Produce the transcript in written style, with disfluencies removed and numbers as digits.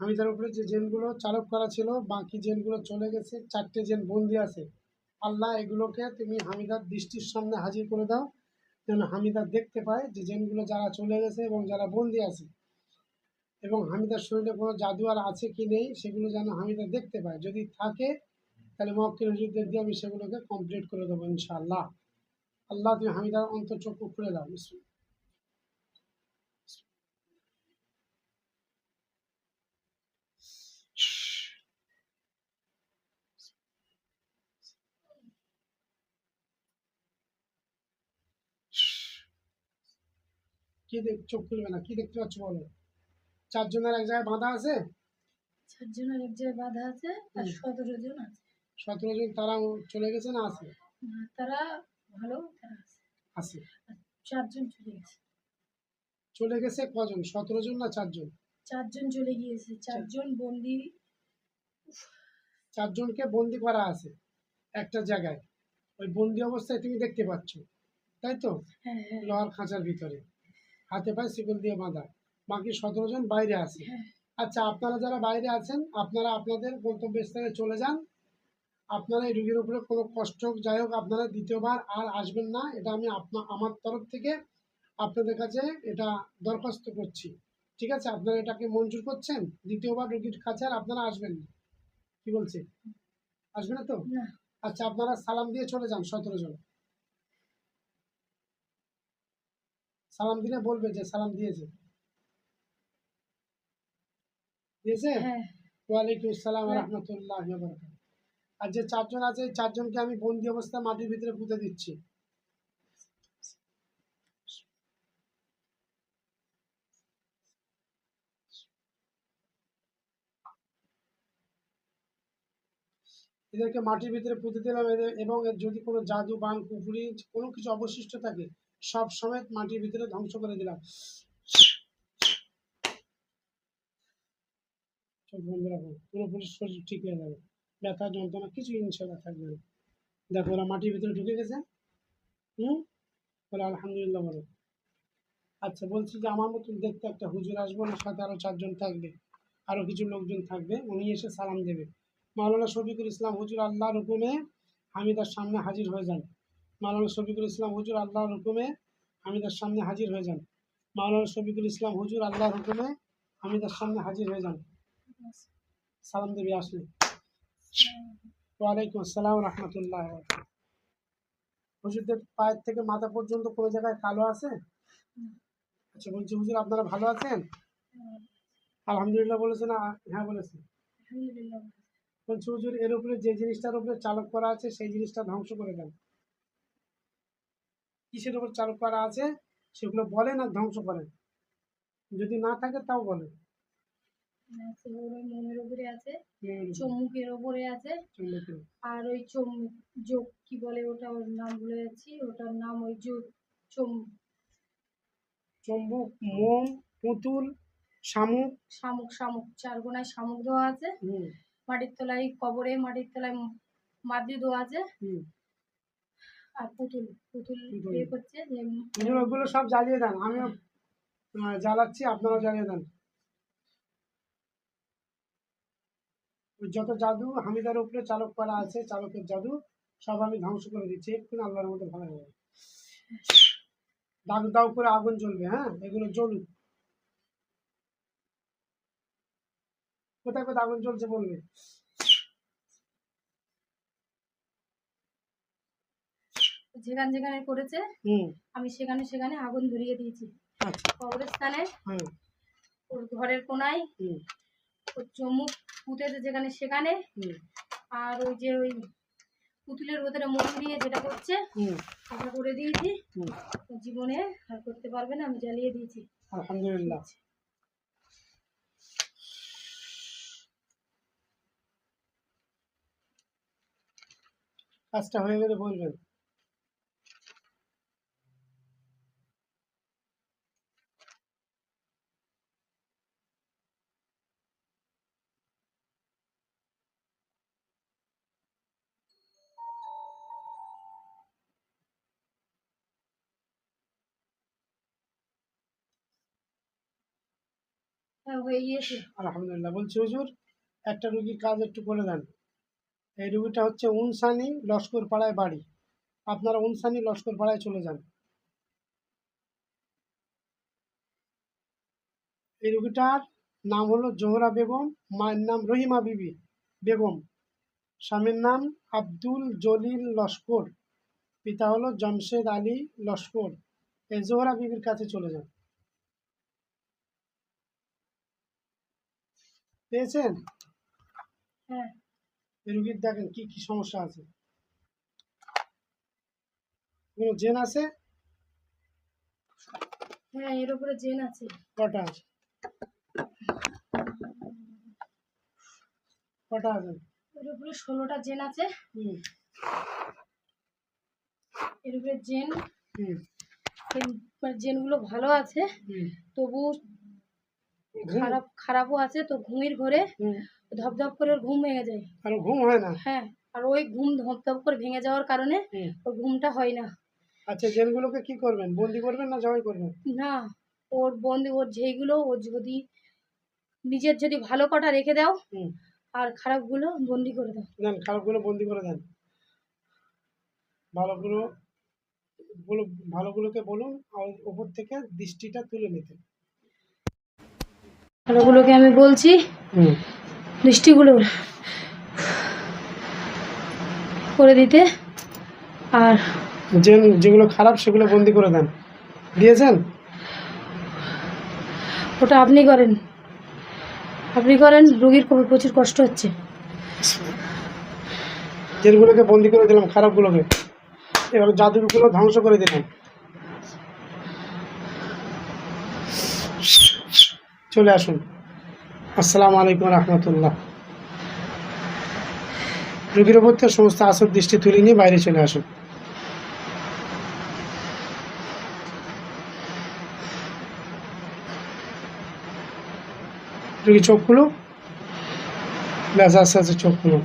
হামিদার উপরে যে জেনগুলো চালক করা ছিল, বাকি জেনগুলো চলে গেছে, 4টে জেন বন্দি আছে। আল্লাহ এগুলোকে তুমি হামিদার দৃষ্টির সামনে হাজির করে দাও, যেন হামিদা দেখতে পায় যে জেনগুলো যারা চলে গেছে এবং যারা বন্দি আছে, এবং হামিদার শরীরে কোনো জাদু আর আছে কি নেই সেগুলো যেন হামিদা দেখতে পায়। যদি থাকে তাহলে মক্কেল হুজুরদের দিয়ে আমি সেগুলোকে কমপ্লিট করে দেবো ইনশাআল্লাহ। আল্লাহ তুমি হামিদার অন্তর্চক্ষু খুলে দাও। কি চোখ খুলবে না, কি দেখতে পাচ্ছ বলো? 4 জনের এক জায়গায় বাঁধা আছে, 4 জনের এক জায়গায় বাঁধা আছে, আর 17 জন আছে। 17 জন তারা চলে গেছে না আছে? তারা ভালো, তারা আছে। 4 জন চলে গেছে। চলে গেছে কজন? 17 জন না 4 জন? 4 জন চলে গিয়েছে, 4 জন বন্দি। 4 জনকে বন্দি করা আছে একটা জায়গায়, ওই বন্দি অবস্থায় তুমি দেখতে পাচ্ছ, তাই তো? হ্যাঁ হ্যাঁ লোহার খাঁচার ভিতরে হাতে পায়ে শিকল দিয়ে বাঁধা। বাকি 17 জন বাইরে আছে। হ্যাঁ। আচ্ছা, আপনারা যারা বাইরে আছেন আপনারা আপনাদের গন্তব্যস্থলে চলে যান। আপনারা এই রোগীর উপরে কোনো কষ্ট হোক যাই হোক আপনারা দ্বিতীয়বার আর আসবেন না, এটা আমি আমার তরফ থেকে আপনাদের কাছে এটা দরখাস্ত করছি। ঠিক আছে, আপনারা এটাকে মঞ্জুর করছেন? দ্বিতীয়বার রোগীর কাছে আর আপনারা আসবেন না, কি বলছে? আসবে না তো? না। আচ্ছা, আপনারা সালাম দিয়ে চলে যান। 17 জন সালাম দিলে বলবে যে সালাম দিয়েছে। দিয়েছে? হ্যাঁ। ওয়ালাইকুম আসসালাম ওয়া রাহমাতুল্লাহি ওয়া বারাকাতুহু। আর যে 4 জন আছে এই 4 জনকে আমি বন্দি অবস্থায় মাটির ভিতরে পুঁতে দিচ্ছি। এদেরকে মাটির ভিতরে পুঁতে দিলাম, এবং এর যদি কোনো জাদু বান কুফরি কোনো কিছু অবশিষ্ট থাকে সব সমেত মাটির ভিতরে ধ্বংস করে দিলাম। চোখ বন্ধ রাখো, পুরোপুরি শরীর ঠিক হয়ে যাবে, ব্যথা যন্ত্রণা কিছু ইনশাল্লাহ থাকবে না। দেখো ওরা মাটির ভিতরে ঢুকে গেছে। বলে আলহামদুলিল্লাহ বলো। আচ্ছা, বলছি যে আমার মতন দেখতে একটা হুজুর আসবো, ওনার সাথে আরো 4 জন থাকবে, আরো কিছু লোকজন থাকবে, উনি এসে সালাম দেবে। মাওলানা শফিকুল ইসলাম হুজুর আল্লাহর হুকুমে হামিদার সামনে হাজির হয়ে যান। মাওলানা শফিকুল ইসলাম হুজুর আল্লাহর হুকুমে হামিদার সামনে হাজির হয়ে যান। মাওলানা শফিকুল ইসলাম হুজুর আল্লাহর হুকুমে হামিদার সামনে হাজির হয়ে যান। সালাম দেবে আসলে। ওয়ালাইকুম আসসালাম রহমতুল্লাহ। হুজুরদের পায়ের থেকে মাথা পর্যন্ত কোনো জায়গায় কালো আছে? আচ্ছা, বলছি হুজুর আপনারা ভালো আছেন? আলহামদুলিল্লাহ বলেছে না? হ্যাঁ বলেছে। আলহামদুলিল্লাহ। বলছি হুজুর এর উপরে যে জিনিসটার উপরে চালক করা আছে সেই জিনিসটা ধ্বংস করে দেন। কিসের উপর চালক করা আছে সেগুলো বলেন আর ধ্বংস করেন, যদি না থাকে তাও বলেন। মনের উপরে আছে, চমুকের উপরে আছে, আর ওই যোগ কি বলে ওটা, ওর নাম ভুলে যাচ্ছি, ওটার নাম ওই যোগ চম্বুক, মোম, পুতুল, শামুক। শামুক, শামুক 4 গোনায় শামুক দেওয়া আছে। মাটির তলায়, কবরে মাটির তলায় মাটি দেওয়া আছে। আর পুতুল পুতুল ইয়ে করছে যে ওগুলো সব জ্বালিয়ে দেন, আমিও জ্বালাচ্ছি, আপনারাও জ্বালিয়ে দেন। যত জাদু হামিদার উপরে চালক করা আছে, চালকের জাদু সব আমি ধ্বংস করে দিচ্ছি, এক্ষুনি আল্লাহর মধ্যে ভালো হবে। দাউ দাউ করে আগুন জ্বলবে। হ্যাঁ, এগুলো জ্বলুক। কোথায় কোথায় আগুন জ্বলছে বলবে। যেখানে যেখানে করেছে আমি সেখানে সেখানে আগুন ধরিয়ে দিয়েছি। কবরস্থানে, ওর ঘরের কোনায়, ওর চমুক পুঁতেছে যেখানে সেখানে, আর ওই যে ওই পুতুলের ভেতরে মন দিয়ে যেটা করছে ওটা করে দিয়েছি। জীবনে আর করতে পারবে না, আমি জ্বালিয়ে দিয়েছি। আলহামদুলিল্লাহ। কাজটা হয়ে গেলে বলবেন। হ্যাঁ হয়ে গিয়েছে। আলহামদুলিল্লাহ। বলছি হুজুর, একটা রুগীর কাজ একটু করে দেন। এই রুগীটা হচ্ছে উনসানি লস্কর পাড়ায় বাড়ি। আপনারা উনসানি লস্কর পাড়ায় চলে যান। এই রুগীটার নাম হলো জোহরা বেগম, মায়ের নাম রহিমা বিবি বেগম, স্বামীর নাম আব্দুল জলিল লস্কর, পিতা হলো জমশেদ আলী লস্কর। এই জোহরা বিবির কাছে চলে যান। পেয়েছেন? হ্যাঁ। এই রুগীর দেখেন কি কি সমস্যা আছে। কোনো জেন আছে? হ্যাঁ এর উপরে জেন আছে। কটা আছে? কটা আছে? এর উপরে 16টা জেন আছে। হুম এর উপরে জেন, হুম জেনগুলো ভালো আছে, হুম তবু ঘুম খারাপও আছে। তো ঘুমের ঘরে হুম ধপধপ করে ওর ঘুম ভেঙে যায়। আর ঘুম হয় না? হ্যাঁ, আর ওই ঘুম ধপধপ করে ভেঙে যাওয়ার কারণে হুম ওর ঘুমটা হয় না। আচ্ছা, জেনগুলোকে কি করবেন? বন্দি করবেন না জবাই করবেন? না, ওর বন্দি, ওর যেইগুলো ও যদি নিজের যদি ভালো কটা রেখে দাও, হুম আর খারাপগুলো বন্দি করে দাও। দেন, খারাপগুলো বন্দি করে দেন। ভালোগুলো ভালোগুলোকে বলুন আর উপর থেকে দৃষ্টিটা তুলে নিতে। ভালোগুলোকে আমি বলছি হুম দৃষ্টিগুলো করে দিতে, আর যেগুলো খারাপ সেগুলো বন্দি করে দেন। দিয়েছেন? ওটা আপনি করেন, রোগীর প্রচুর কষ্ট হচ্ছে। যেগুলোকে বন্দি করে দিলাম, খারাপগুলোকে, এবার জাদুগুলো ধ্বংস করে দিলাম। চলে আসুন। আসসালামু আলাইকুম রহমতুল্লাহ। রোগীর ওপর থেকে সমস্ত আসর দৃষ্টি তুলে নিয়ে বাইরে চলে আসুন। রোগী চোখ খুলো, ব্যাস আস্তে আস্তে চোখ খুলো।